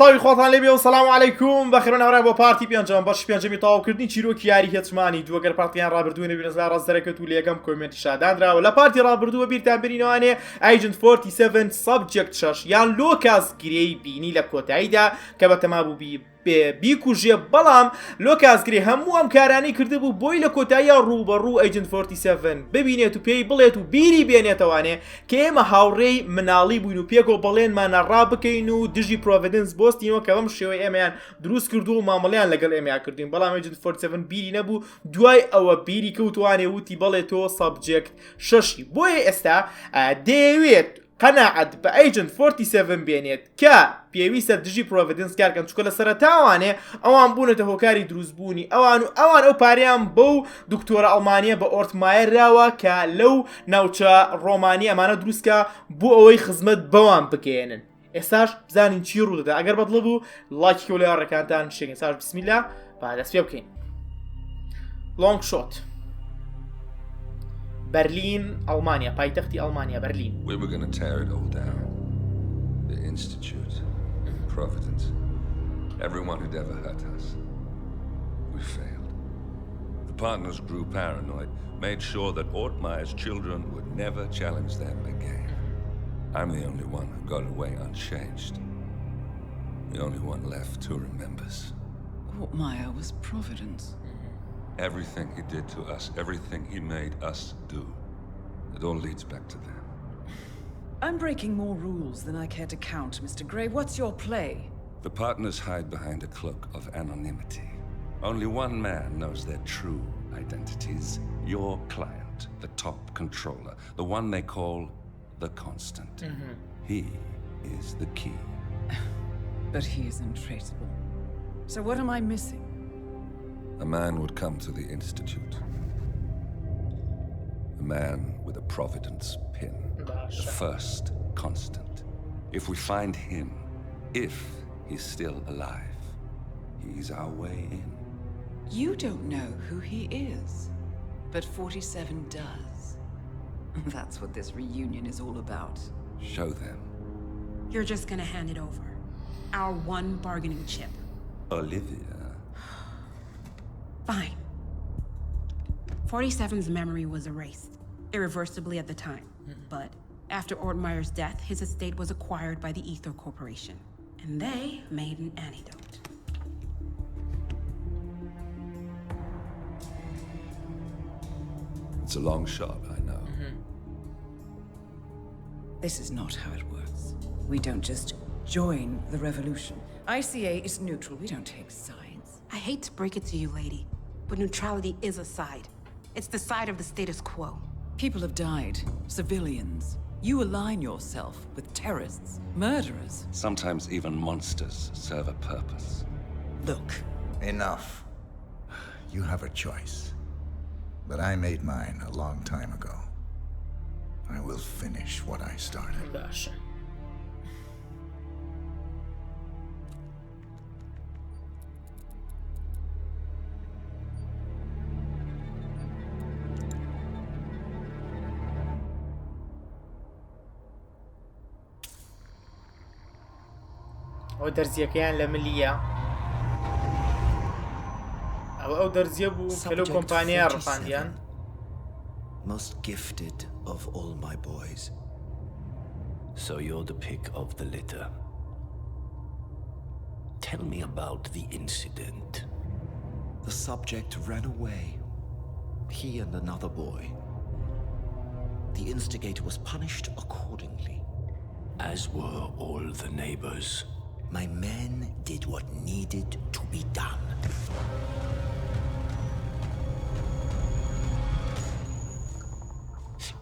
ساوی خۆتان لێبێ و سەلام عەلەیکوم بەخێران هەورای بۆ پارتی پێنجەم بەش پێنجەمی تەواوکردنی چیرۆکی یاری هێتمانی دووەگەر پارتیان ڕابردووە نەبینەزا ڕاستەرەکەت و لە یەکەم کۆمنتی شادانراوە لە پارتی ڕابردووە بیرتان بینەوانێ ئایجنت 47 سەبجەکت 6 یان لۆکاس گرێی بینی لە کۆتاییدا کە بە تەمابوو بیکوژێ بەڵام لۆکاسگرێ هەموو ئەم کارانەی کردبوو بۆی لە کۆتاییە ڕوبەڕوو ئەیجنت 47 ببینێت و پێی بڵێت و بیری بێنێتەوانێ کە ئێمە هاوڕێی مناڵی بووین و پێکۆ بەڵێنمانە ڕابکەین و دژی پرۆڤیدنس بۆستینەوە کە بەم شێوەی ئێمەیان دروست کردو و مامەڵیان لەگەڵ ئێمەیان کردین بەڵام ئەیجنت 47 بیری نەبوو دوای ئەوە بیری کەوتوانێ وتی بەڵێتەوە سەبجەکت 6 بۆیە ئێستا دەیەوێت قەناعەت بە ئەیجنت 47 بێنێت کە پێویستە دژی پرۆڤیدنس کارکەن چکە لە سەرەتاوانێ ئەوان بوونەتە هۆکاری دروستبوونی ئەوان ئەو پاریان بەو دکتۆرە ئەڵمانیە بە ئۆرتمایەر راوە کە لەو ناوچە ڕۆمانی ئەمانە دروستکە بۆ ئەوەی خزمەت بەوان بگەێنن ئێستاش بزانین چی ڕوودەدا ئەگەر بەدڵ بوو لایکی کە لە ڕێکانتان شێگەن ساش بسمیلا با دەست پێ بکەین لۆنگ شۆت Berlin, Almania, پایتەختی ئەڵمانیا Berlin. We were going to tear it all down. The Institute, Providence, everyone who'd ever hurt us. We failed. The partners grew paranoid, made sure that Ortmeyer's children would never challenge them again. I'm the only one who got away unchanged. The only one left who remembers. Ortmeyer was Providence. Everything he did to us, everything he made us do, it all leads back to them. I'm breaking more rules than I care to count, Mr. Grey. What's your play? The partners hide behind a cloak of anonymity. Only one man knows their true identities. Your client, the top controller, the one they call the Constant. He is the key. But he is untraceable. So what am I missing? A man would come to the Institute. A man with a Providence pin. The first constant. If we find him, if he's still alive, he's our way in. You don't know who he is, but 47 does. That's what this reunion is all about. Show them. You're just gonna hand it over. Our one bargaining chip. Olivia. Fine. 47's memory was erased, irreversibly at the time. But after Ortmeyer's death, his estate was acquired by the Ether Corporation. And they made an antidote. It's a long shot, I know. This is not how it works. We don't just join the revolution. ICA is neutral. We don't take sides. I hate to break it to you, lady, but neutrality is a side. It's the side of the status quo. People have died. Civilians. You align yourself with terrorists, murderers. Sometimes even monsters serve a purpose. Look. Enough. You have a choice. But I made mine a long time ago. I will finish what I started. باشە ئەو دەرزیەکەیان لە ملیە ئەو دەرزیە بوو کە لەو کۆمپانیا ڕفاندیان Most gifted of all my boys. So you're the pick of the litter. Tell me about the incident. The subject ran away. He and another boy. The instigator was punished accordingly. As were all the neighbors. My men did what needed to be done.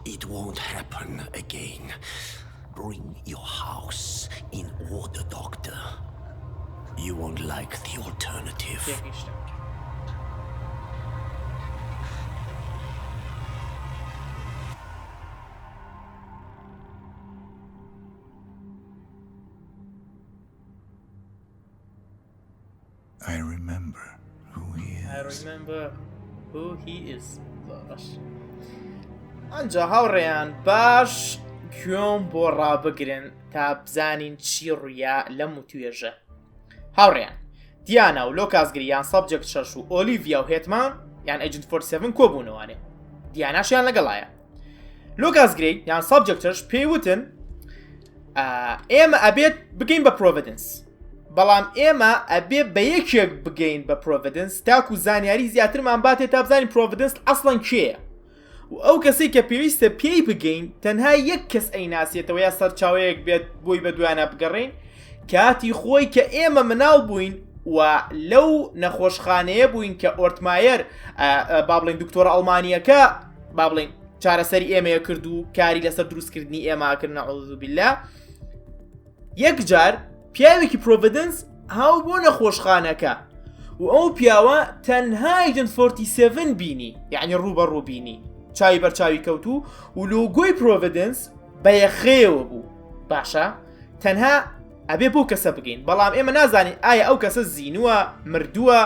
It won't happen again. Bring your house in order, Doctor. You won't like the alternative. I remember who he is. I remember who he is. ئەنجا هاوڕێیان باش گوێم بۆ ڕابگرن تا بزانین چی ڕوویا لەم و توێژە هاوڕێیان دیانا و لۆکاسگری یان سەبجەکت 6 و ئۆلیڤیا و هێتمان یان ئەیجنت 47 کۆبوونەوانێ دیاناشیان لەگەڵایە لۆکاسگری یان سەبجەکتش پێیوتن ئێمە ئەبێت بگەین بە پرۆڤیدنس بەڵام ئێمە ئەبێ بە یەکێک بگەین بە پرۆڤیدنس تاکو زانیاری زیاترمان باتێت تا بزانین پرۆڤیدنس ئەسڵەن کێیە و ئەو کەسەی کە پێویستە پێی بگەین تەنها یەک کەس ئەیناسیێتەوە یا سەرچاوەیەک بێت بۆی بە دوایانە بگەڕین کاتی خۆی کە ئێمە مناڵ بووین و لەو نەخۆشخانەیە بووین کە ئۆرتمایر با بڵین دکتۆرە ئەڵمانیەکە با بڵین چارەسەری ئێمەیە کرد و کاری لەسەر دروستکردنی ئێمەکردن نەعوذ بالله یەک جار پیاوێکی پرۆڤیدنس هاو بۆ نەخۆشخانەکە و ئەو پیاوە تەنها ئەیجنت 47 بینی یعنی ڕوبەڕوو بینی چاوی بەرچاوی کەوتو و لۆگۆی پرۆڤیدنس بەیەخێوە بوو باشە تەنها ئەبێ بۆ کەسە بگەین بەڵام ئێمە نازانین ئایا ئەو کەسە زینووە مردووە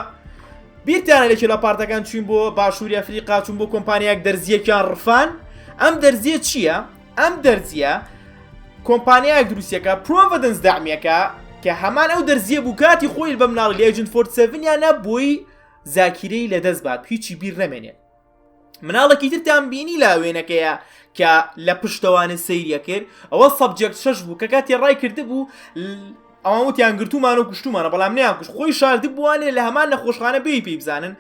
بیرتانە لێکی لە پارتەکان چوین بۆ باشووری ئەفریقا چوون بۆ کۆمپانیاک دەرزیەکیان ڕفان ئەم دەرزیە چییە؟ ئەم دەرزیە کۆمپانیایەک دروستیەکە پرۆڤیدنس داعمیەکە کە هەمان ئەو دەرزیە بوو کاتی خۆی بە مناڵی لە ئەیجنت 47 یانە بۆی زاکیرەی لەدەست بات هیچی بیر نەمێنێت مناڵێکی ترتان بینی لا وێنەکەیە کە لە پشتەوانە سەیریە کرد ئەوە سەبجەکت 6 بوو کە کاتی ڕای کرده بوو ئەوان وتیان گرتومان و کوشتومانە بەڵام نەیان کوشت خۆی شاردی بوانێ لە هەمان نەخۆشخانە بێی پێی بزانن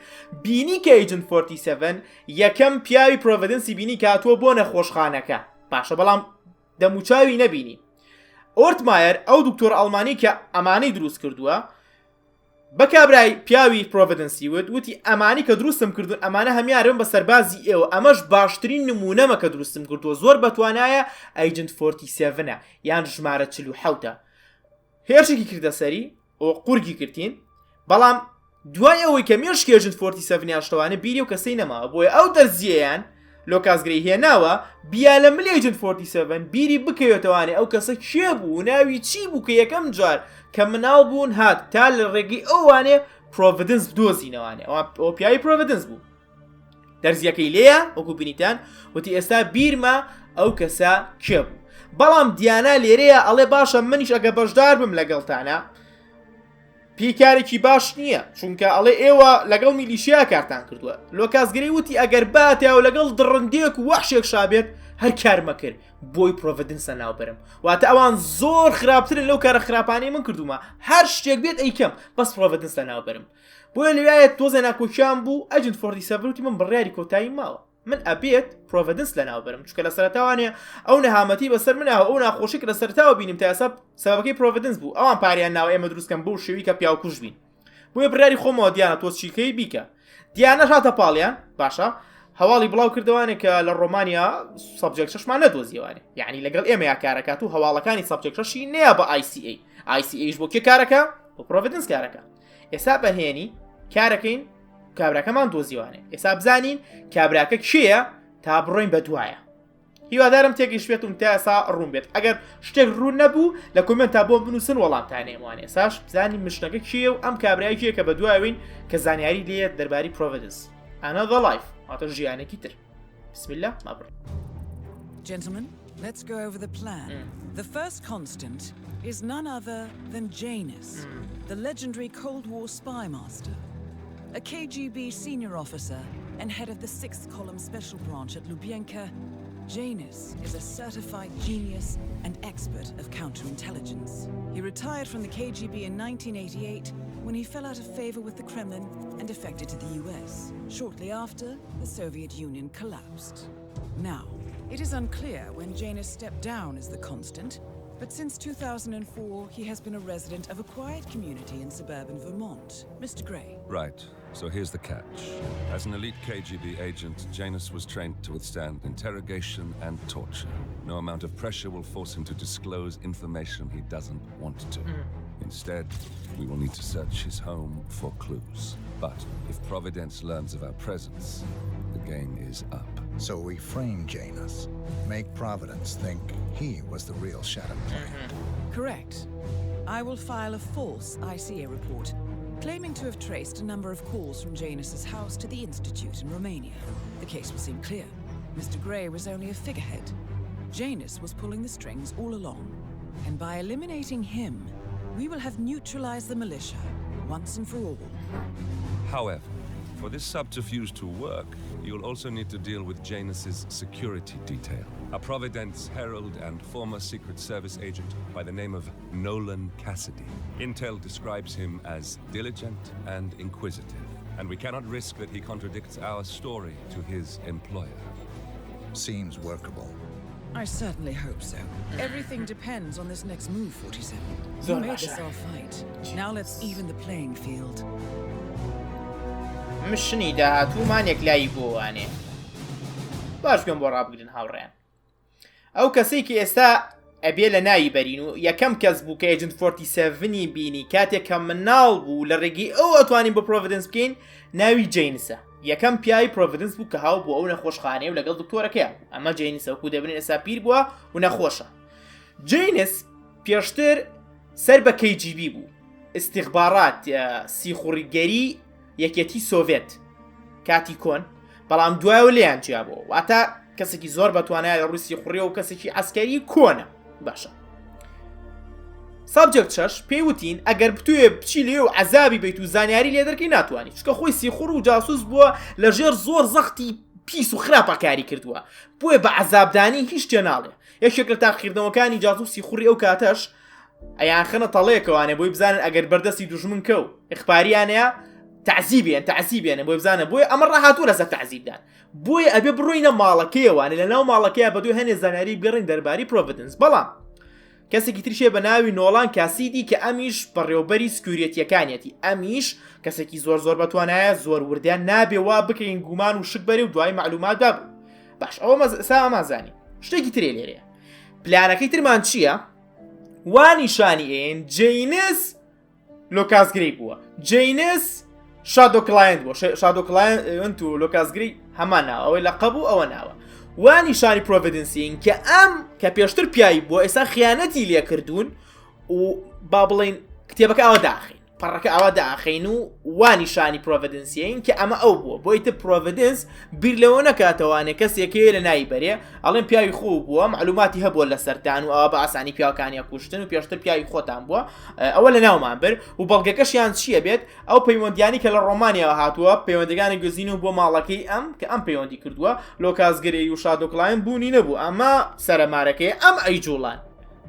بینی کە ئەیجنت 47 یەکەم پیاوی پرۆڤیدنسی بینی کاتووە بۆ نەخۆشخانەکە باشە بەڵام دەموچاوی نەبینی ئۆرتمایر ئەو دکتۆر ئەڵمانی کە ئەمانەی دروست کردووە بە کابرای پیاوی پرۆڤیدنسی وتی ئەمانی کە دروستم کردوون ئەمانە هەمیارن بە سەربازی ئێوە ئەمەش باشترین نمونەمە کە دروستم کردووە زۆر بەتوانایە ئەیجنت 47 یان ژمارە 47 هێرشێکی کردە سەری ئەو قورگی کردین بەڵام دوای ئەوەی کە مێشکی ئەیجنت 47 یاشتەوانە بیری و کەسەی نەماوە بۆیە ئەو دەرزیەیان لۆکاسگری هێناوە بیا لە ملی ئەیجنت 47 بیری بکەوێتەوانێ ئەو کەسە کێ بوو ناوی چی بوو کە یەکەم جار کە مناڵ بوون هات تا لە ڕێگەی ئەوانێ پرۆڤیدنس بدۆزینەوانێ ئەو پیاوی پرۆڤیدنس بوو دەرزیەکەی لێیە وەکو بینیتان وتی ئێستا بیرمە ئەو کەسە کێ بوو بەڵام دیانا لێرەیە ئەڵێ باشە منیش ئەگە بەشدار بم لەگەڵتانە پیکارێکی باش نییە چونکە ئەڵێ ئێوە لەگەڵ میلیشیا کارتان کردووە لۆکاسگری وتی ئەگەر باتیا و لەگەڵ دڕندێک و وەحشێک شابێت هەر کارمە کرد بۆی پرۆڤیدنسە ناوبرم واتە ئەوان زۆر خراپترن لەو کارە خراپانەی من کردومە هەر شتێک بێت ئەیکەم بەس پرۆڤیدنسە ناوبرم بۆیە لەوایە تۆزە ناکۆکیان بوو ئەیجنت 47 وتی من بڕیاری کۆتایی ماوە من ئەبێت پرۆڤیدنس لە ناوبرم چونکە لە سەرەتاوانێ ئەو نەهامەتی بەسەر منەوە ئەو ناخۆشی کە لە سەرتاوە بینیم تا ئێستا سەبەکەی پرۆڤیدنس بوو ئەوان پاریان ناوە ئێمە دروستکەم بۆ شێوی کە پیاوکوژ بین بۆیە بڕیاری خۆمەوە دیانە تۆ چیکەی بیکە دیانە هاتە پاڵیان باشە هەواڵی بڵاوکردنەوەی کە لە ڕۆمانیا سەبجەکت 6مان نەدۆزیوانێ یعنی لەگەڵ ئێمە یا کارەکات و هەواڵەکانی سەبجەکت 6 نییە بە ICAش بۆ کێ کارەکە بۆ پرۆڤیدنس کارەکە ئێستا بەهێنی کارەکەین کابراکەمان دۆزیوانێ ئێستا بزانین کابراکە کێیە تا بڕۆین بە دوایە هیوادارم تێگەیشتێتم تا ئێستا ڕوون بێت ئەگەر شتێک ڕوون نەبوو لە کۆمنت تا بۆ بنووسن وەڵامتانێوانێ ئێساش بزانین مشتەکە کێیە و ئەم کابرای کێیە کە بە دوایوین کە زانیاری لێت دەرباری پرۆڤیدنس Another life هاتە ژیانێکی تر بسم الله مابڕ Gentlemen, let's go over the plan. The first constant is none other than Janus, the legendary Cold War spy master. A KGB senior officer and head of the 6th Column Special Branch at Lubyanka, Janus is a certified genius and expert of counterintelligence. He retired from the KGB in 1988 when he fell out of favor with the Kremlin and defected to the US. Shortly after, the Soviet Union collapsed. Now, it is unclear when Janus stepped down as the constant, but since 2004, he has been a resident of a quiet community in suburban Vermont. Mr. Gray. Right. So here's the catch. As an elite KGB agent, Janus was trained to withstand interrogation and torture. No amount of pressure will force him to disclose information he doesn't want to. Instead, we will need to search his home for clues. But if Providence learns of our presence, the game is up. So we frame Janus, make Providence think he was the real Shadow player. Correct. I will file a false ICA report claiming to have traced a number of calls from Janus's house to the Institute in Romania. The case will seem clear. Mr. Gray was only a figurehead. Janus was pulling the strings all along, and by eliminating him, we will have neutralized the militia, once and for all. However, for this subterfuge to work, you'll also need to deal with Janus's security detail. A Providence herald and former Secret Service agent by the name of Nolan Cassidy. Intel describes him as diligent and inquisitive, and we cannot risk that he contradicts our story to his employer. Seems workable. I certainly hope so. Everything depends on this next move, 47. You made this our fight. Now let's even the playing field. مشنی داهاتوومان یەکلایی بۆوانێ باش بێن بۆ ڕابگرن هاوڕێن ئەو کەسەی کە ئێستا ئەبێ لە ناوی بەرین و یەکەم کەس بوو کە ئێجنت 47 بینی کاتێک کە مناڵ بوو لە ڕێگەی ئەو ئەتوانین بۆ پرۆڤیدنس بکەین ناوی جەینسە یەکەم پیاوی پرۆڤیدنس بوو کە هاو بوو ئەو نەخۆشخانەیە و لەگەڵ دکتۆرەکەیە ئەمە جەینسە وەکو دەبنێت ئێستا پیر بووە و نەخۆشە جەینس پێشتر سەر بە KGB بوو استیخبارات سیخوڕیگەری یەکێتی سۆڤێت کاتی کۆن بەڵام دوایەوە لێیان جیابەوە واتە کەسێکی زۆر بەتوانای لە ڕووسی خوڕێ و کەسێکی ئەسکەری کۆنە باشە سابجەکت 6 پێیوتین ئەگەر بتوێ بچی لێ و عەزابی بیت و زانیاری لێ دەرکەی ناتوانانی چکە خۆی سیخوڕ و جاسوس بووە لەژێر زۆر زەختی پیس و خراپە کاری کردووە بۆیە بە عەزابدانی هیچ تێ ناڵێ یەکێک لە تاقیکردنەوەکانی جاسوسی خوڕی ئەو کاتەش ئەیان خەنە تەڵەیەکەوانێ بۆی بزانن ئەگەر بەردەستی دوژمن کە و ئیخباریانەیە تعزیبیان بۆی بزانە بۆی ئەمە ڕاهاتوو لەسەر تعزیبدان بۆی ئەبێ بڕۆینە ماڵەکەیەوانە لە ناو ماڵەکەیە بە دوێ هەنێ زانیاری بگەڕین دەرباری پرۆڤیدنس بەڵام کەسێکی تریشێ بە ناوی نۆڵان کاسیدی کە ئەمیش بەڕێوەبەری سکیورێتیەکانیەتی ئەمیش کەسێکی زۆر بەتوانایە زۆر وردیان نابێ وا بکەین گومان و شک بەرێ و دوای معلومات دابوو باش ئەوە ئەمازانی شتێکی ترێ لێرەیە پلانەکەی ترمان چییە وانیشانی ئێن جەینس لۆکاسگرەی بووە جەینس شادۆ کلاینت بووە شادۆ کلاینت و لۆکاسگری هەمان ناوە ئەوەی لە قەبوو ئەوە ناوە وانیشانی پرۆڤیدنسین کە ئەم کە پێشتر پیایی بووە ئێستا خیانەتی لێ کردوون و با بڵێن کتێبەکە ئەوە داخین پەڕەکە ئەوە داخین و وانیشانی پرۆڤیدنسین کە ئەمە ئەو بووە بۆ ئیتر پرۆڤیدنس بیر لەوە نەکاتەوانێ کەسێکەیە لە ناوی بەرێ ئەڵێن پیاوی خۆ بووە معلوماتی هەبووە لە سەردان و ئەوە بە ئاسانی پیاوەکانیە کوشتن و پێشتر پیاوی خۆتان بووە ئەوە لە ناومان بر و بەڵگەکەشیان چییە بێت ئەو پەیوەندیانی کە لە ڕۆمانیەوە هاتووە پەیوەندەکانی گوزین و بۆ ماڵەکەی ئەم کە ئەم پەیوەندی کردووە لۆکاسگرەی و شادۆکلاین بوونی نەبوو ئەمە سەرەمارەکەی ئەم ئەیجوڵان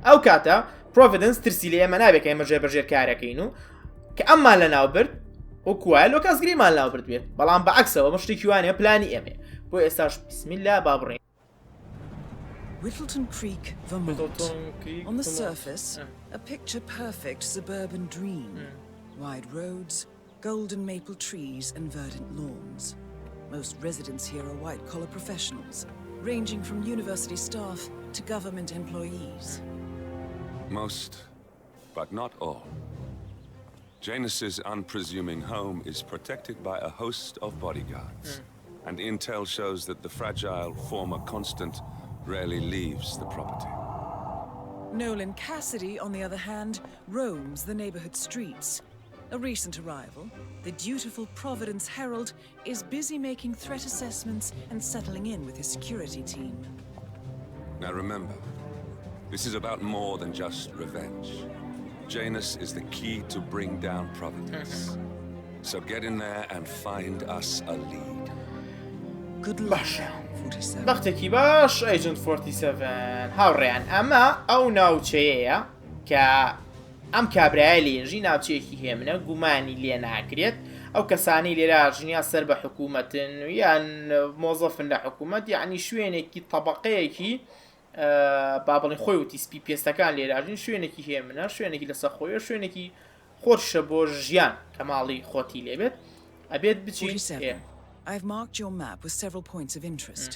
ئەو کاتە پرۆڤیدنس ترسی لە ئێمە نابێت کە ئێمە جێبەجێر کارەکەین و کە ئەممان لە ناو برد وەکوایە لۆکاسگریمان لەناو برد بێت بەڵام بەعکسەوە مە شتێکی وانەیە پلانی ئێمە بۆ ئێستاش بسمیللا با بڕێین Whittleton Creek, Vermont. On the surface, a picture-perfect suburban dream. Wide roads, golden maple trees and verdant lawns. Most residents here are white-collar professionals, ranging from university staff to government employees. Most, but not all. Janus's unpresuming home is protected by a host of bodyguards, and intel shows that the fragile former constant rarely leaves the property. Nolan Cassidy, on the other hand, roams the neighborhood streets. A recent arrival, the dutiful Providence Herald is busy making threat assessments and settling in with his security team. Now remember, this is about more than just revenge. Janus is the key to bring down Providence. So get in there and find us a lead. Good luck, 47. بەختێکی باش ئەیجنت 47 هاوڕێیان ئەمە ئەو ناوچەیەیە کە ئەم کابرایە لێژی ناوچەیەکی هێمنە گومانی لێ ناکرێت ئەو کەسانی لێرە ژنیا سەر بە حکوومەتن یان مۆزەفن لە حکوومەت یعنی شوێنێکی طەبەقەیەکی با بڵێن خۆی وتی سپی پێستەکان لێراژین شوێنێکی هێمنە شوێنێکی لەسەر خۆیە شوێنێکی خۆشە بۆ ژیان کە ماڵی خۆتی لێبێت ئەبێت بچین I've marked your map with several points of interest.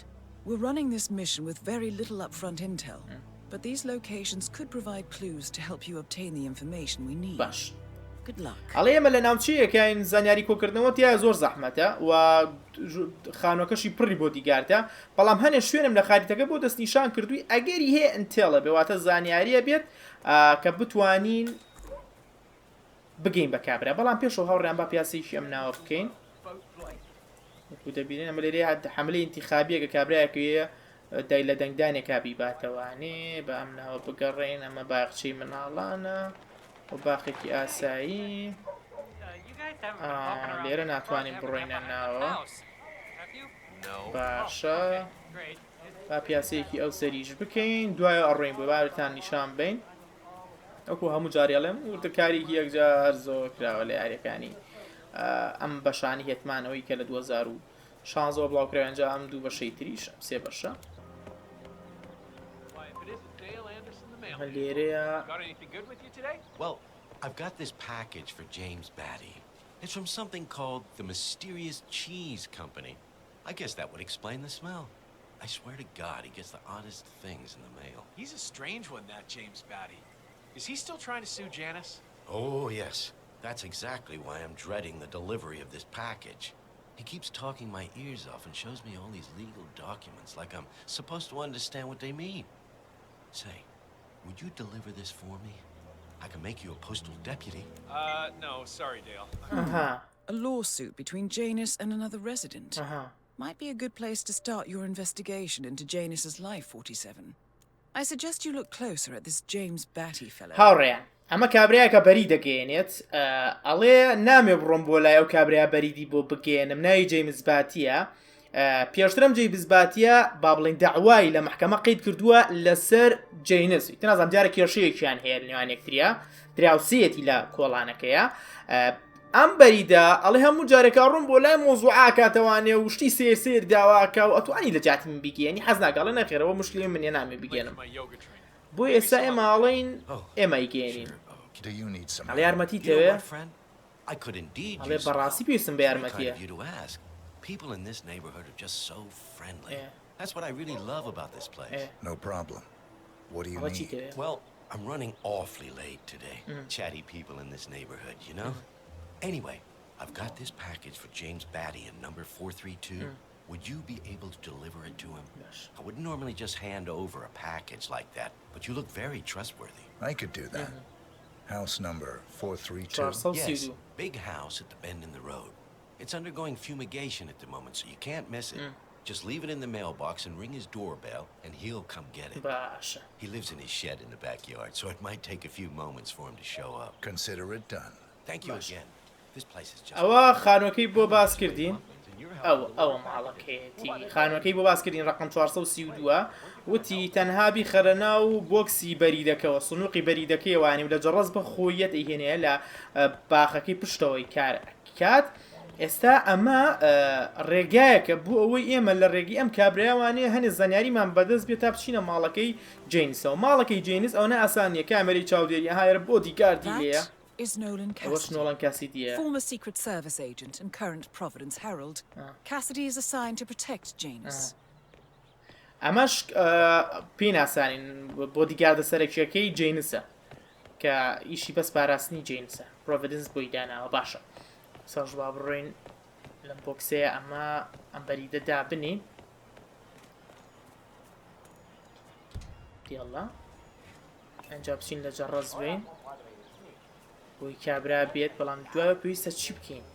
We're running this mission with very little upfront intel, but these locations could provide clues to help you obtain the information we need. باش Good luck. ئەڵێ ئێمە لە ناوچەیەکین زانیاری کۆکردنەوە تیا زۆر زەحمەتە و خانۆکەشی پڕی بۆدیگاردە بەڵام هەنێ شوێنم لە خاریتەکە بۆ دەستنیشان کردووی ئەگەری هەیە ئینتێڵە بێواتە زانیاریە بێت کە بتوانین بگەین بە کابرا بەڵام پێشەوە هەوڕیان با پیاسەیەکی ئەم ناوە بکەین وەکو دەبینێن ئەمە لێرەیە حملەی ئینتیخابیەکە کابرایەکەیە دای لە دەنگدانێک کابی باتەوانێ بە ئەم ناوە بگەڕێن ئەمە باخچەی مناڵانە و باخێکی ئاسایی لێرە ناتوانین بڕۆینە ناوە باشە با پیاسەیەکی ئەو سەریش بکەین دوایە ئەڕۆین بۆ باوتان نیشان بین ئەوکو هەموو جارێڵێم وردەکارێکی یەکجار زۆر کراوە لە یاریەکانی ئەم بەشانی هێتمانەوەی کە لە 2016 بڵاوکراوەنجا ئەم دوو بەشەی تریش سێ بەشە لێرەیە Well, I've got this package for James Batty. It's from something called the Mysterious Cheese Company. I guess that would explain the smell. I swear to God, he gets the oddest things in the mail. He's a strange one, that James Batty. Is he still trying to sue Janice? Oh, yes. That's exactly why I'm dreading the delivery of this package. He keeps talking my ears off and shows me all these legal documents like I'm supposed to understand what they mean. Say, would you deliver this for me? I can make you a postal deputy. No, sorry, Dale. A lawsuit between Janus and another resident. Might be a good place to start your investigation into Janus's life, 47. I suggest you look closer at this James Batty fellow. هاوڕێیان ئەمە کابرایەکە بەری دەگەێنێت ئەڵێ نامێ بڕۆم بۆ لای ئەو کابرا بەریدی بۆ بگەێنم ناوی جەیمز باتیە پێشترم جەیمز باتیە با بڵین داوای لە محکەمە قەید کردووە لەسەر جەینس تەنازانم دیارە کێشەیەکیان هەیە لەنێوان یەکتریە دراوسەیەتی لە کۆڵانەکەیە ئەم بەریدا ئەڵێ هەموو جارێکە ڕوون بۆ لای مۆزوعا کاتەوانێ وشتی سێر داواکە و ئەتوانی لە جاتی من بگەێنی حەز ناکەڵێ نەخێرەوە مشکلی منێ نامێ بگەێنم بۆ ئێستا ئێمە ئاڵین ئێمە ئیگەێنین ئەڵێ یارمەتی تەوێ ئەڵێ بەڕاستی پێویستم بە یارمەتیە People in this neighborhood are just so friendly. That's what I really love about this place. No problem. What do you need? Well, I'm running awfully late today. Chatty people in this neighborhood, you know? Anyway, I've got this package for James Batty in number 432. Would you be able to deliver it to him? I wouldn't normally just hand over a package like that, but you look very trustworthy. I could do that. House number 432. Yes, big house at the bend in the road. It's undergoing fumigation at the moment, so you can't miss it. Just leave it in the mailbox and ring his doorbell, and he'll come get it. He lives in his shed in the backyard, so it might take a few moments for him to show up. Consider it done. Thank you again. This place is just... ئەوە خانوەکەی بۆ باس کردین ئەوە ماڵەکەیەتی خانوەکەی بۆ باس کردین ڕقم 432 وتی تەنها بیخەرە و بۆکسی بەریدەکەەوە سنووقی بەریدەکەیوانی و لە جەڕەز بە خۆیەت ئەیهێنەیە لە باخەکەی پشتەوەی کات ئێستا ئەمە ڕێگایەکە بوو ئەوەی ئێمە لە ڕێگی ئەم کابراوانەیە هەنێ زانیاریمان بەدەست بێت تا بچینە ماڵەکەی جینسەوە ماڵەکەی جینس ئەوە ئاسانیە کامەری چاودێری هایە بۆدیگاردی لێیە Is Nolan Cassidy, former Secret Service agent and current Providence Herald. Cassidy is assigned to protect Janus. ئەمەش پێی ناسانین بۆدیگاردە سەرەکیەکەی جینسە کە ئیشی بەس پاراستنی جینسە Providence بۆی داناوە باشە ساژ با بڕۆین لەم بۆکسەیە ئەمە ئەم بەریدە دابنین دیڵە ئەنجا بچین لە جەڕەز بین بۆی کابرا بێت بەڵام دوایە پێویستە چی بکەین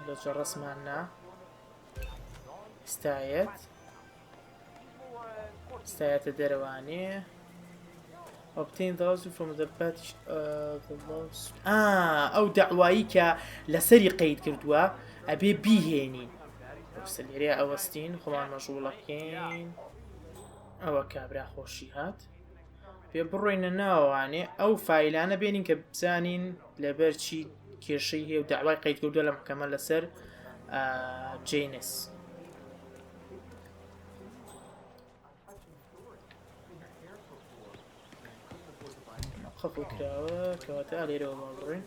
لە جەڕەسمان نا ستایەتە دەرەوانێ obtain those from the batch the lost ئەو داوایی کە لەسەری قەید کردووە ئەبێ بیهێنین سەلێرە ئەوەستین خۆمان مەشغوڵەکەین ئەوە کابرا خۆشی هات پێ بڕۆینە ناوانێ ئەو فایلانە بێنین کە بزانین لەبەر چی کێشەی هەیە و داوای قەید کردووە لە محکەمە لەسەر جینس خەفو کراوە کەواتە لێرەوە ما بڕۆین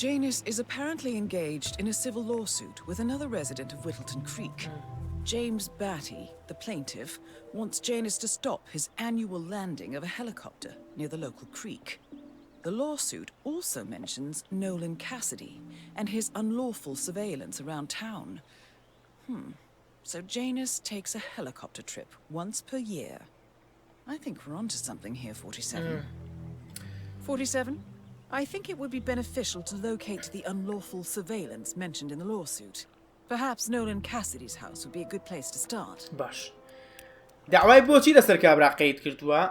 Janus is apparently engaged in a civil lawsuit with another resident of Whittleton Creek. James Batty, the plaintiff, wants Janus to stop his annual landing of a helicopter near the local creek. The lawsuit also mentions Nolan Cassidy and his unlawful surveillance around town. So Janus takes a helicopter trip once per year. I think we're onto something here, 47. 47, I think it would be beneficial to locate the unlawful surveillance mentioned in the lawsuit. Perhaps Nolan Cassidy's house would be a good place to start. باش داوای بۆچی لەسەر کابرا قەید کردووە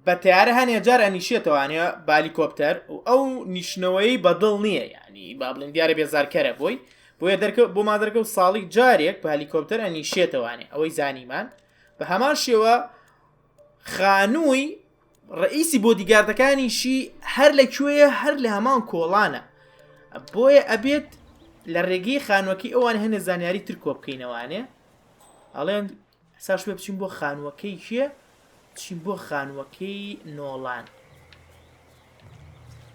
بە تیارە هەنێ جار ئەنیشێتەوانێ بالیکۆپتەر و ئەو نیشنەوەی بەدڵ نییە یعنی با بڵێن دیارە بێزارکەرە بۆی بۆیە بۆ مادەرکە و ساڵی جارێک بە هەلیکۆپتەر ئەنیشێتەوانێ ئەوەی زانیمان بە هەمان شێوە خانووی ڕئیسی بۆدیگاردەکانیشی هەر لەکوێیە هەر لە هەمان کۆڵانە بۆیە ئەبێت لە ڕێگەی خانووەکەی ئەوان هەنێ زانیاری تر کۆ بکەینەوانێ ئەڵێن ساش پێ بچین بۆ خانووەکەی کێ چین بۆ خانووەکەی نۆڵان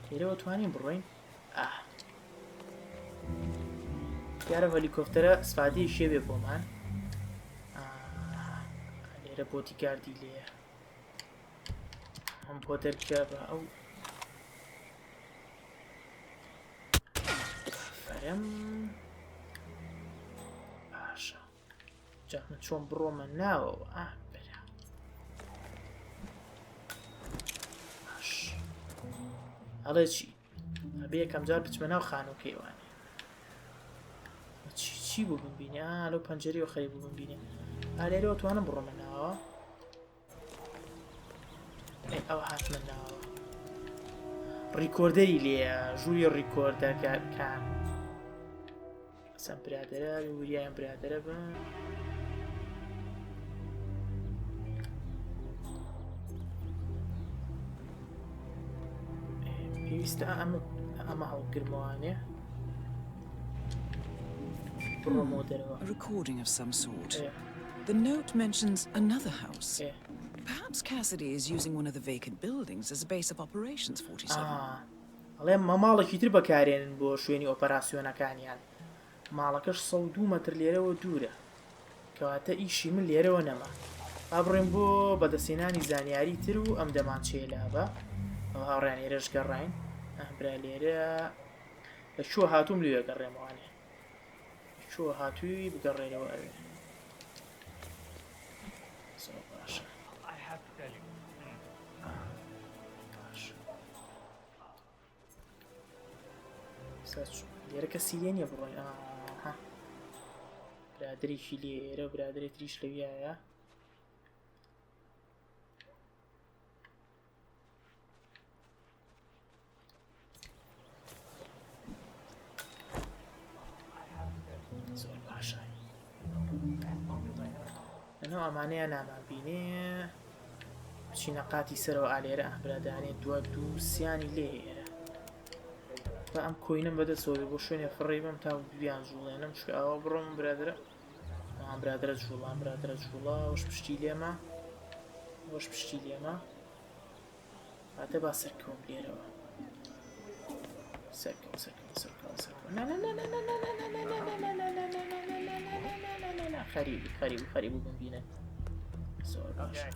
لێرەوە توانین بڕۆین دیارە هەلیکۆپتەرە سپادەی شێوێ بۆمان لێرە بۆدیگاردی لێیە ئەم بۆ دەرکە بە ئەو فەرم باشە جاکمە چۆن بڕۆمە ناوەوە بەرە باش هەڵێ چی ئەبێ یەکەم جار بچمە ناو خانووکەی وانێ چی بوو ببینێ لەو پەنجەرەوە خەری بوو ببینێ لێرەوە توانم بڕۆمە ناوە ئەوە هاتمە ناوە ڕیکۆردەری لێە ژووری ڕیکۆردەکان سەم برادەرە وریایان برادەرە بە پێویستە ئەمە هەڵگرمەوانێ A recording of some sort. The note mentions another house. Perhaps Cassidy is using one of the vacant buildings as a base of operations, 47. ئەڵێ ماڵێکی تر بەکارێنن بۆ شوێنی ئۆپەراسیۆنەکانیان ماڵەکەش 102 مەتر لێرەوە دوورە کەواتە ئیشی من لێرەوە نەما با بڕێن بۆ بەدەستێنانی زانیاری تر و ئەم دەمانچێلا بە ئەو هاوڕیان ئێرەش گەڕاین برا لێرە لە شۆ هاتووم لێوێ گەڕێمەوانێ شۆ هاتووی بگەڕێنەوە ئەوێ باشە لێرە کەسی لێ نییە بڕۆین برادێکی لێرە و برادێ تریش لەویایە زۆر باشە لەنەوە ئەمانەیە نامابینێ بچینە قاتی سەرەوە ئالێرە برادانێت دوو سیانی لێرە بە ئەم کۆینم بەدەستەوە بۆ شوێنێ فڕێ بم تا بیان ژوڵێنم شوێ ئەوە بڕۆم برادرە برادرە جوڵان برادرە جوڵە وەش پشتی لێمە وەش پشتی لێمە هاتە با سەرکەوم لێرەوە سەرکەوم خەریب بوو ببینە زۆر باشە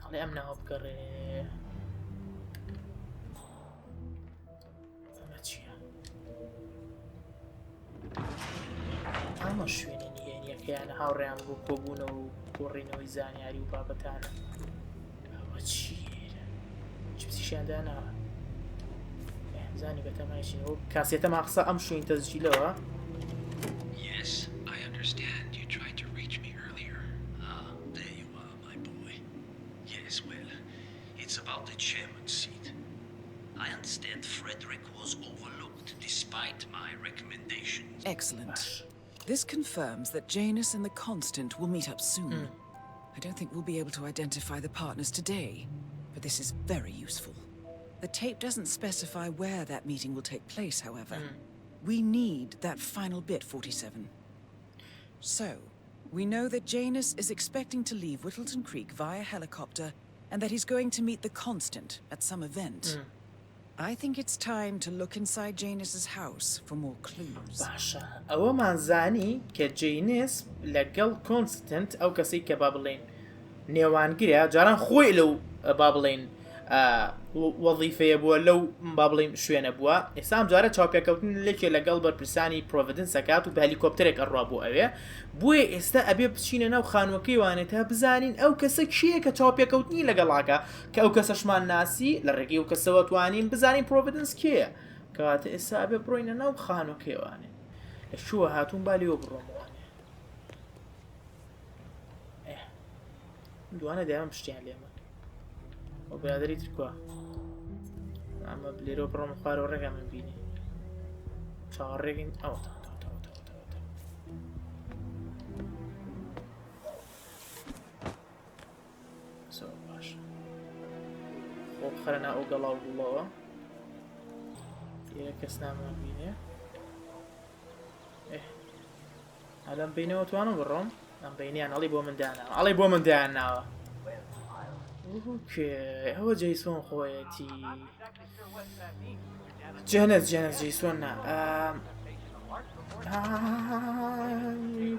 هەڵێ ئەم ناوە بگەڕێ ئەمە چییە ئەمە شوێنە نیەنیەکەیانە هاوڕێیان بۆ کۆبوونەوە و گۆڕینەوەی زانیاری و بابەتانە ئەوە چیە چ پسیشیانداناوە زانی بەتەمایشینەوە کاسێتە ماقسە ئەم شوێن تەزجیلەوە Yes, I understand you tried to reach me earlier. There you are, my boy. Yes, well, it's about the chairman's seat. I understand Frederick was overlooked despite my recommendations. Excellent. This confirms that Janus and the Constant will meet up soon. I don't think we'll be able to identify the partners today, but this is very useful. The tape doesn't specify where that meeting will take place, however. We need that final bit, 47. So, we know that Janus is expecting to leave Whittleton Creek via helicopter and that he's going to meet the Constant at some event. I think it's time to look inside Janus's house for more clues. باشە ئەوەمان زانی کە جینس لەگەڵ کۆنستنت ئەو کەسەی کە با بڵێن نێوانگرە جاران خۆی لەو با بڵێن وەظیفەیە بووە لەو با بڵێم شوێنە بووە ئێستا ئەم جارە چاوپێکەوتن لێکێ لەگەڵ بەرپرسانی پرۆڤیدنسەکات و بە هەلیکۆپتەرێک ئەڕوا بۆ ئەوێ بۆیە ئێستا ئەبێ بچینە ناو خانووەکەی وانێت تا بزانین ئەو کەسە کیە کە چاوپێکەوتنی لەگەڵاکە کە ئەو کەسەشمان ناسی لە ڕێگەی و کەسەوە توانین بزانین پرۆڤیدنس کێیە کەواتە ئێستا ئەبێ بڕۆینە ناو خانووەکەی وانێ لە شووە هاتوون با لێوە بڕۆمەوانێ دوانە دەیان پشتیان لێمە ئەو برادری ترکووە ئەمە لێرەوە بڕۆمە خوارەوە ڕێگە من بینی چاوەڕێگەین ئەوە باش خۆ بخەرەنا ئەو گەڵاو بووڵەوە لێرە کەس نامان بینێ ئەلەم بینەوە توانم بڕۆم ئەم بینیان ئەڵی بۆ من داناوە ئەڵی بۆ من دایانناوە ئەوە جەیسۆن خۆیەتی جەنەس جەیسۆن نا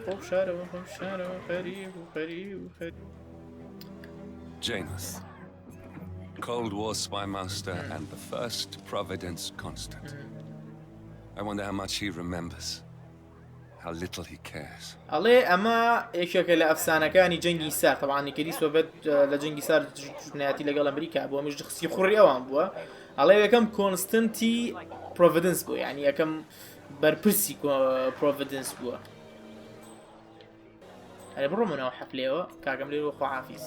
خۆ شارەوە خەریب و خەریب و خەریب Janus, Cold War spy master and the first Providence constant. I wonder how much he remembers. How little he cares. ئەڵێ ئەمە یەکێکە لە ئەفسانەکانی جەنگی سار تەبعانی کەری سۆڤێت لە جەنگی سار جنایەتی لەگەڵ ئەمریکا بووە مش خسی خوڕی ئەوان بووە ئەڵێ یەکەم کۆنستنتی پرۆڤیدنس بووە یعنی یەکەم بەرپرسی پرۆڤیدنس بووە هەرێ بڕۆمەوە حەفلەوە کاگەم لێرەوە خواحافیز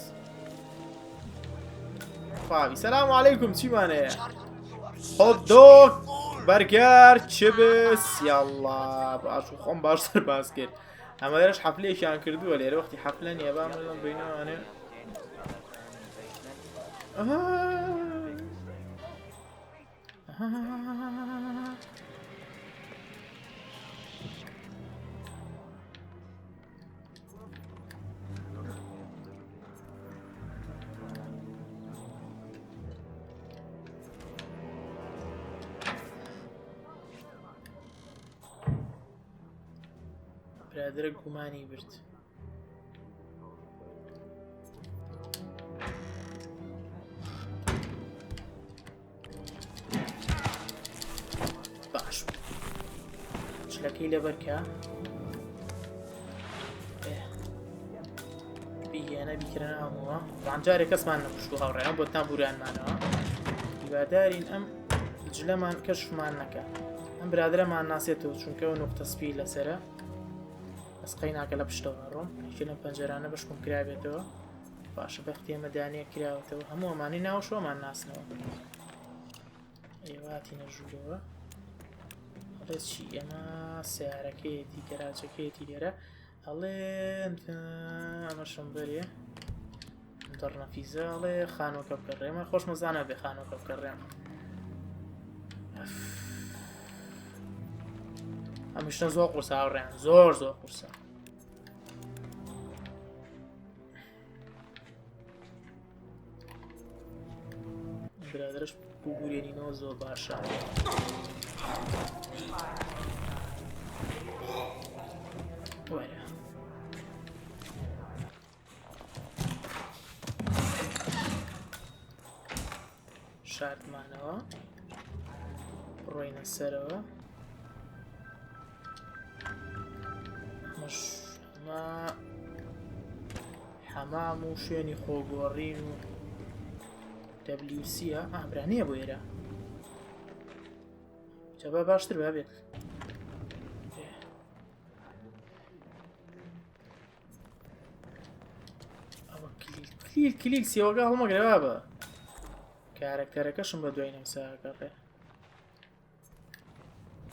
خواحافیز سەلام عەلەیکوم چیمانەیە هۆت دۆک بەرگار چ بس یاڵڵا باش و خۆم باشتر باس کرد ئەمە دەرەش حەفلەیەکیان کردووە لێرە وەختی حەفلە نییە با مەڵم بینەوانێ برادرە گومانی برد باش چلەکەی لەبەرکە بیهێنە بیکردن هەمووە وانجارێک کەسمان نەکوشت و هاوڕێنە بۆ تامبورانمانەوە هیوادارین ئەم جلەمان کەشفمان نەکە ئەم برادرەمان ناسێتەوە چونکەەوە نوقتە سپی لەسرە ئەسقەی ناکە لە پشتەوە ڕۆم یەکێ لەم پەنجەرانە بەشکم کرابێتەوە باشە بەختی ئێمە دانیە کراوەتەوە هەموو ئەمانی ناو شۆمان ناسنەوە ئێواتی نەژوورەوە ئەڵێ چی ئەمە سیارەکەیەتی گەراجەکەیەتی لێرە ئەڵێن ئەمە شەمبەرێ دەڕنەفیزە ئەڵێ خانووەکە بکەڕێمە خۆشمەزانە بێ خانووەکە بکەڕێم ئەمیشتە زۆر قورسە هاوڕێن زۆر قورسە برادرش بگورێنینەوە زۆر باشە وەرە شاردمانەوە ڕۆینە سەرەوە حەمام و شوێنی خۆگۆڕین و WCە ئابرانەیە بۆ ئێرە جەبا باشتر بابێت ئەوە کلیل سیێوەگە هەڵمەگرەوە بە کارەکتەرەکەشم بە دوای نەمساکەڕێ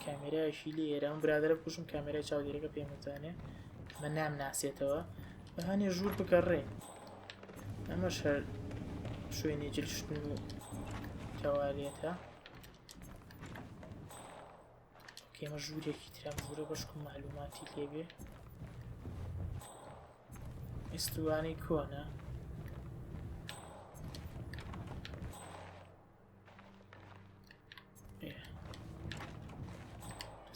کامێرایشی لێرە ئەم برادرە بکوشم کامێرای چاودێرەکە پێمەزانێ من نام ناسێتەوە بەهانێ ژوور بکەڕێ ئەمەش هەر شوێنی جلشتن و کەوارێتە ئێمە ژوورێکی ترام ژوورە بەشکم معلوماتی لێبێ ئستوانەی کۆنە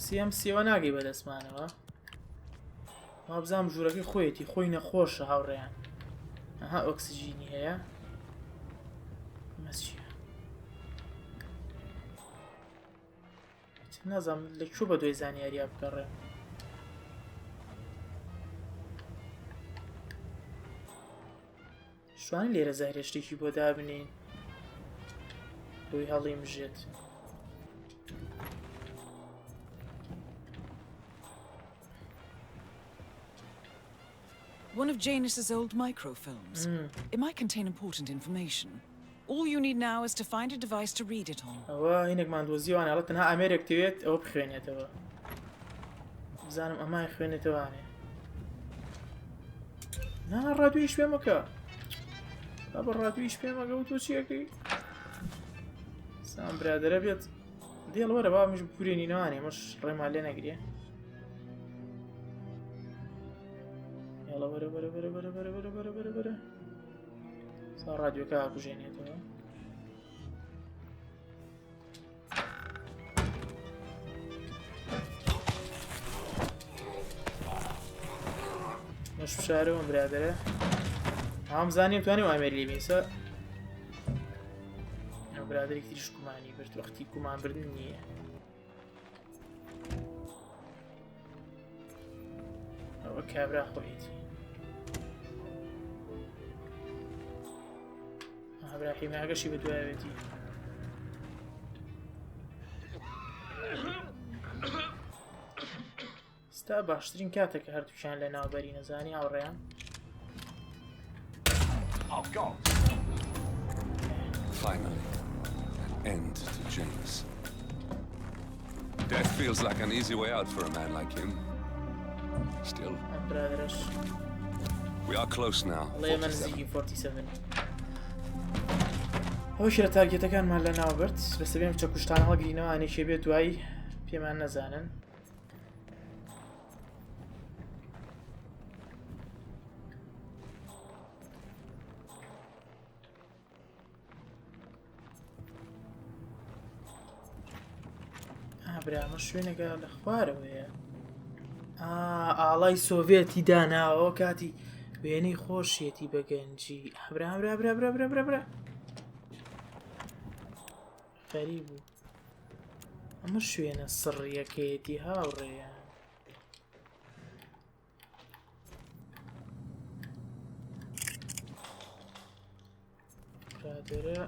سیەم سیێوە ناگەی بەدەستمانەوە ما بزانم ژوورەکەی خۆیەتی خۆی نەخۆشە هاوڕێیان ئەها ئۆکسیژینی هەیە مەچیە نازانم لەکوێ بە دوای زانیاریە بگەڕێم شوان لێرە زارێ شتێکی بۆ دابنین بۆی هەڵی مژێت One of Janus's old microfilms. It might contain important information. All you need now is to find a device to read it on. ئەوە هینێک ماندۆزیوانە ئەڵە تەنها ئەمێرێک دەوێت ئەوە بخوێنێتەوە بزانم ئەمای خوێنێتەوانێ نا ڕادویش پێ مەکە بە ڕادویش پێ مەگە و تۆ چیەکەی سام برادرە بێت دێڵ وەرە با مش بورێنینەوانێ مەش ڕێمان لێ نەگرێ یاڵە وەرە وەرە وەرە وەرە وەرە وەرە وەرە وەرە وەرە سا ڕادیۆکە بژێنێتەوە مش بشارەوە برادرە هەم زانیم توانێ ئامێری لێ بینسە ئەو برادێک تریش کومانی برد وەختی کومانبردن نییە ئەوە کابرا خۆیەتی ئابراهیماگەشی بە دوایەتی ستا باشترین کاتێکە هەردووکیان لە ناوبەری نەزانی هاوڕێیان Finally, an end to Janus. Death feels like an easy way out for a man like him. Still, we are close now. 47. ئەوش لە تارگێتەکانمان لە ناوبرد بەسە بێم چە کوشتان هەڵگرینەوە ئانێکێ بێت دوایی پێمان نەزانن برامە شوێنێکە لە خوارەوەیە ئاڵای سۆڤێتی داناوە کاتی وێنەی خۆشیەتی بە گەنجی برا خەری بوو ئەمە شوێنە سڕیەکەیەتی هاوڕێیە برادرە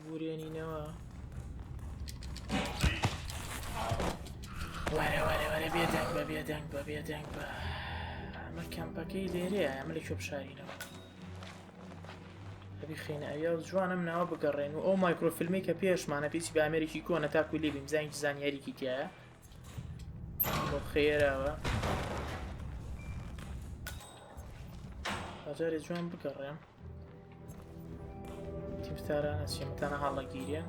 بورێنینەوە وەرە بێدەنگ بە بێدەنگ بە بێدەنگ بە ئەمە کەمپەکەی لێرەیە ئەمە لە کوێ بشارینەوە ئەبی خێنە ئەویا جوانم ناوە بگەڕێن و ئەو مایکرۆفیلمی کە پێشمانە پێچی بە ئەمریکی کۆنە تاکوی لێ بیم زانکی زانیاریکی تایە بۆ خێراوە ئەجارێ جوان بگەڕێم تیمتارانە چێمەتانە هەڵەگیرێن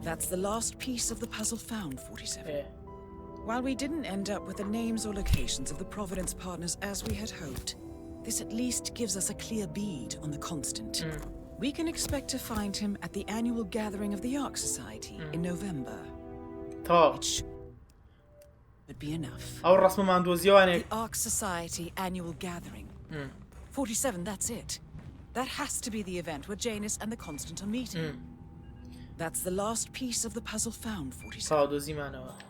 That's the last piece of the puzzle found, 47. While we didn't end up with the names or locations of the Providence partners as we had hoped, this at least gives us a clear bead on the Constant. We can expect to find him at the annual gathering of the Ark Society in November. It should be enough. The Ark Society annual gathering. 47, that's it. That has to be the event where Janus and the Constant are meeting. That's the last piece of the puzzle found, 47.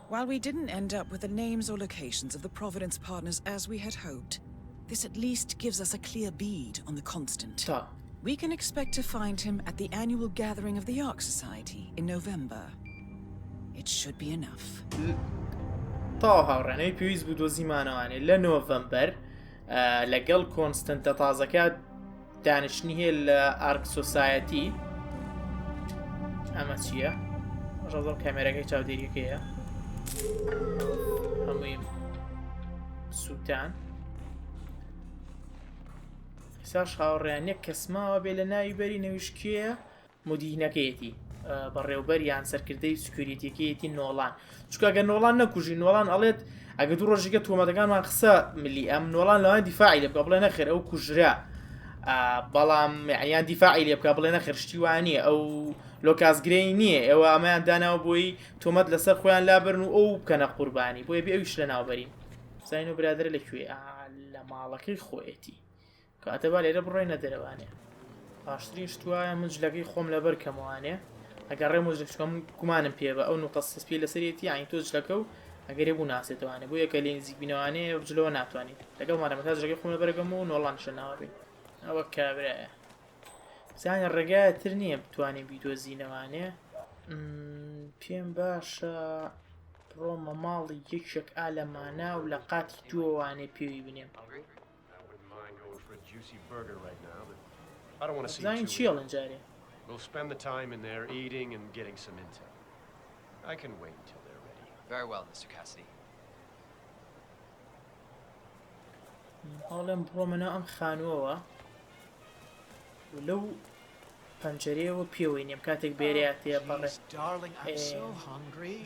While we didn't end up with the names or locations of the Providence partners as we had hoped, this at least gives us a clear bead on the Constant. We can expect to find him at the annual gathering of the Ark Society in November. It should be enough. هاوڕێنەی پێویست بوو دۆزیمانەوانێ لە نۆڤەمبەر لەگەڵ کۆنستەنتە تازەکە دانیشتنی هەیە لە ئارک سۆسایەتی ئەمە چییە؟ ڕەزەڵ کامێرەکەی چاودێریەکەیە هەمووی سووتان ئێساش هاوڕێیان یەک کەسماوە بێ لە ناوی بەری نەویشکیە مدیرینەکەیەتی بەڕێوبەر یان سەرکردەی سکیۆریتیەکەیەتی نۆڵان چونکە ئەگەر نۆڵان نەکوژی نۆڵان ئەڵێت ئەگە دوو ڕۆژێکە تۆمەتەکانمان قسە ملی ئەم نۆڵان لەوان دیفاعی لێ بکە بڵێ نەخێر ئەو کوژرا بەڵام یان دیفاعی لێ بکە بڵێ نەخێر شتی وانە ئەو لۆکاسگرەی نییە ئێوە ئەمەیان داناوە بۆی تۆمەت لەسەر خۆیان لابرن و ئەو بکەنە قوربانی بۆیە بێ ئەویش لە ناوبەرین زین و برادرە لەکوێ لە ماڵەکەی خۆیەتی کاتەبا لێرە بڕۆینە دەرەوانێ باشترین شتوایە من جلەکەی خۆم لەبەر کەموانێ ئەگەڕێ مۆژلەکەم گومانم پێ بە ئەو نقطە سپی لەسەرێتی یانی تۆ جلەکە و ئەگەرێ بوو ناسێتوانێ بۆ یەکە لێ نزیک بینەوانەیە جلەوە ناتوانێت لەگەڵ مادەمەتا جلەکەی خۆم لەبەرگەم و نۆڵان شەناوە بێت ئەوە کابرایە زانە ڕێگایە تر نییە بتوانین بیدۆزینەوانێ پێم باشە بڕۆمە ماڵی یەکێک ئالەمانە و لە قاتی دووەوانێ پێوی بنێم زانین چیڵن جارێ We'll spend the time in there eating and getting some intel. I can wait until they're ready. Very well, Mr. Cassidy. هەڵێم بڕۆمەنە ئەم خانووەوە لەو پەنجەرەیەوە پێوەی نێم کاتێک بێرەیە تێپەڕێ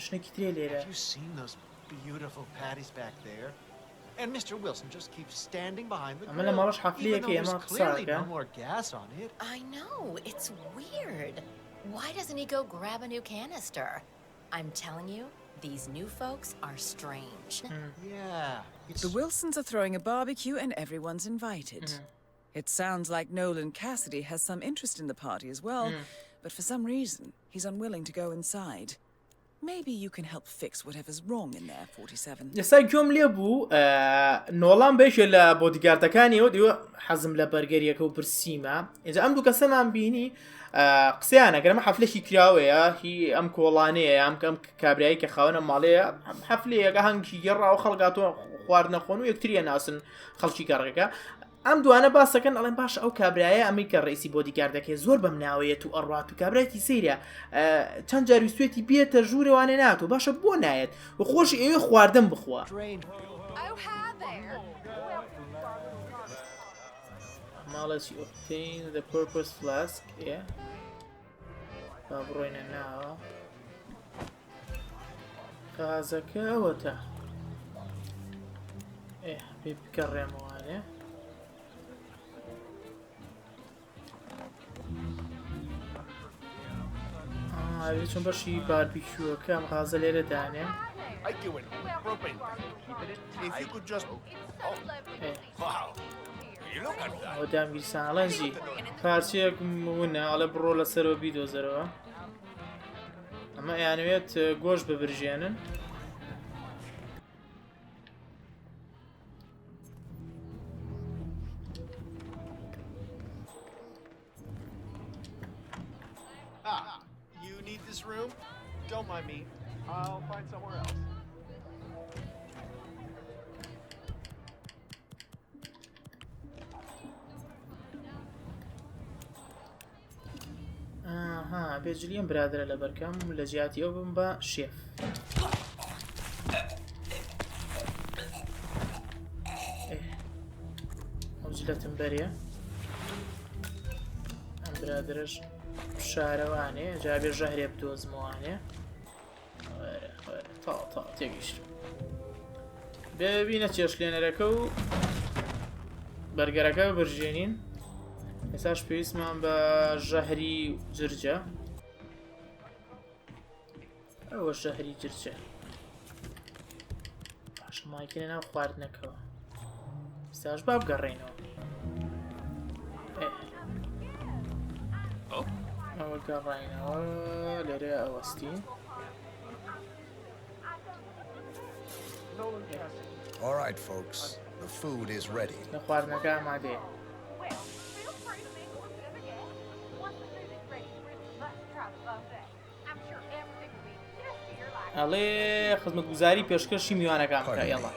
شنێکی ترێ لێرە And Mr. Wilson just keeps standing behind the ئەمە لە ماڵەش حەفلەیەکە ئێمە قساکە I know, it's weird. Why doesn't he go grab a new canister? I'm telling you, these new folks are strange. Yeah. The Wilsons are throwing a barbecue and everyone's invited. It sounds like Nolan Cassidy has some interest in the party as well, but for some reason, he's unwilling to go inside. Maybe you can help fix whatever's wrong in there, 47. ئێستا گوێم لێ بوو نۆڵان بێژێ لە بۆدیگاردەکانیەوە دیوە حەزم لە بەرگەریەکە و برسیمە اینجا ئەم دوو کەسەمان بینی قسەیانە گەرمە حەفلەشی کراوەیە هی ئەم کۆڵانەیە ئەم کابرایی کە خاوەنە ماڵەیە حەفلەیەکە هەنگی گەڕا و خەڵگاتۆ خواردنە خۆن و یەکتریە ناسن خەڵکی گەڕەکە ئەم دوانە باسەکەن ئەڵێن باش ئەو کابرایە ئەمریکا ڕئیسی بۆدیگاردەکەی زۆر بەم ناوەیەت و ئەڕات و کابراایەتی سەیرە چەند جار ویستێتی بێتە ژوورێوانێ ناتۆ باشە بۆ نایەت و خۆش ئێوێ خواردن بخوا ماڵەتی ئۆبتین the purpose flask با بڕۆینە ناوە غازەکە ئەوەتە پێ بکەڕێمەوانێ چون بەشی باربیکیوەکە ئەم غازە لێرە دانێ ئەو دامگیرسانڵەنجی پارچەیەک ونە ئەڵێ بڕۆ لەسەرەوە بیدۆزەرەوە ئەمە یانوێت گۆشت ببرژێنن Room? Don't mind me. I'll find somewhere else. بێجلیەم برادرە لە بەرکەم لە جیاتی ئەو بم بە شێف ئەو جلەتم بەرێ ئەم برادرش شارەوانێ جابێ ژەهرێ بدۆزمەوانێ تا تێگەیشت ببینە چێشلێنەرەکە و بەرگەرەکە ببرژێنین ئێساش پێویستمان بە ژەهری جرجە ئەوە ژەهری جرجە باشە مایکێنە ناو خواردنەکەەوە ئێستاش با بگەڕێنەوە ئەوە گەڕاینەوە لێرە ئەوەستی All right, folks. The food is ready. لە خواردنەکە ئامادەیە ئەڵێ خزمەتگوزاری پێشکەشی میوانەکان بکە ئێڵە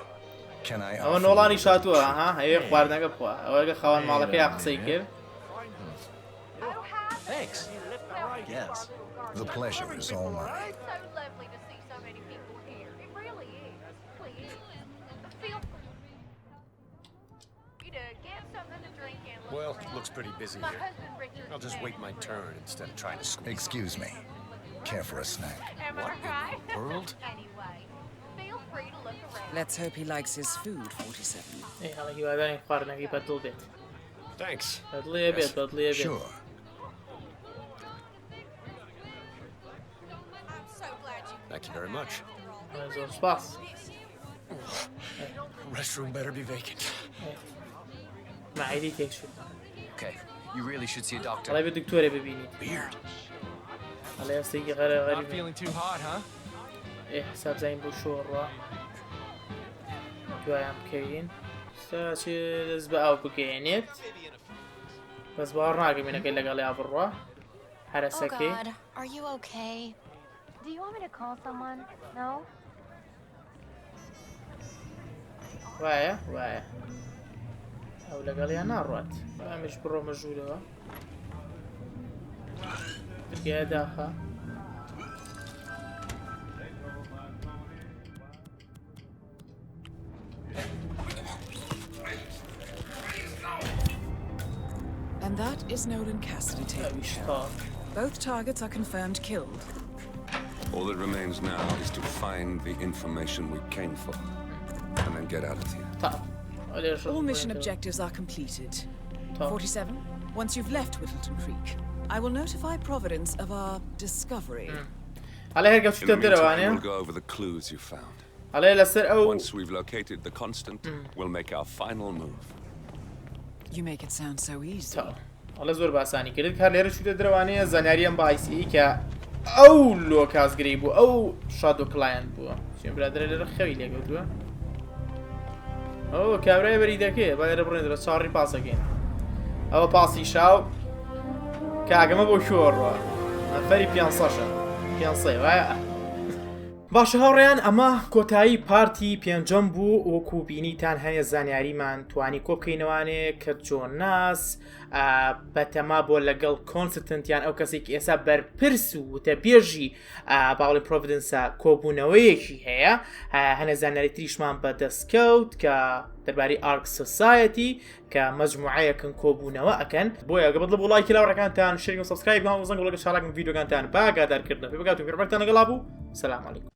ئەوە نۆڵانی شاتووە هەیە خواردنەکە بخوا ئەوەگە خاوەن ماڵەکەی یا قسەی کرد Yes. The pleasure is all mine. Well, looks pretty busy here. I'll just wait my turn instead of trying to squeeze. Excuse me. Care for a snack? What in the world? Let's hope he likes his food, 47. هەڵە هیوادانی خواردنەکەی بەدڵ بێت Thanks. بەدڵێ بێت بەدڵێ بێت Sure. Thank you very much. زۆر سپاس Restroom better be vacant. معیدی تێک شد Okay. You really should see a doctor. هەڵێ بە دکتۆرێ ببینیت Weird. هەڵێ هەستێکی Not غەریب feeling too hot, huh? حساب زین بۆ شۆڕە دوایان بکەین چی دەست بە ئاو بگەێنێت بەس باوەڕ ناگەمێنەکەی لەگەڵ یا بڕوا Oh هەرەسەکەی God, are you okay? Do you want me to call someone? No? وایە ئەو لەگەڵیان ناڕات ئەمش بڕۆمە ژوورەوە برگایە داخە And that is Nolan Cassidy taken care of. Both targets are confirmed killed. All that remains now is to find the information we came for, and then get out of here. All mission objectives are completed. 47, once you've left Whittleton Creek, I will notify Providence of our discovery. In the meantime, we'll go over the clues you found. Once we've located the constant, we'll make our final move. You make it sound so easy. ئەڵە زۆر باسانی کرد کار لێرە چوتە درەوانەیە زانیاریان باعیسی کە ئەو لۆ کاسگری بوو ئەو شادۆ کلایەنت بووە چێن برادرە لێرە خەوی لێگەوتووە ئەو کابرای بەریدەکەی با لێرە بڕێن درە چاڕی پاسەکەین ئەوە پاسی شاو کاگەمە بۆ شۆڕوە نەفەری پیانسەشە پیانسەی وایە باشە هاوڕێیان ئەمە کۆتایی پارتی پێنجەم بوو وەکو بینیتان هەیە زانیاریمان توانی کۆ بکەینەوانێ کە جۆناس بەتەما بۆ لەگەڵ کۆنستنتیان ئەو کەسێک ئێستا بەرپرس و وتە بێژی باوڵی پرۆڤیدنسە کۆبوونەوەیەکی هەیە هەنە زانیاری تریشمان بەدەستکەوت کە دەربارەی ئارک سۆسایەتی کە مەجموعەیەکن کۆبوونەوە ئەکەن بۆیە گەبەت لە بۆ لایکی لاوەڕەکانتان شەریک و سەبسکرایب بکەن و زەنگ لەگە چالاک ڤیدیۆگانتان باگادارکردن پێ بگاتون پێربەرتان لەگەڵا بوو سەلام عەلیکوم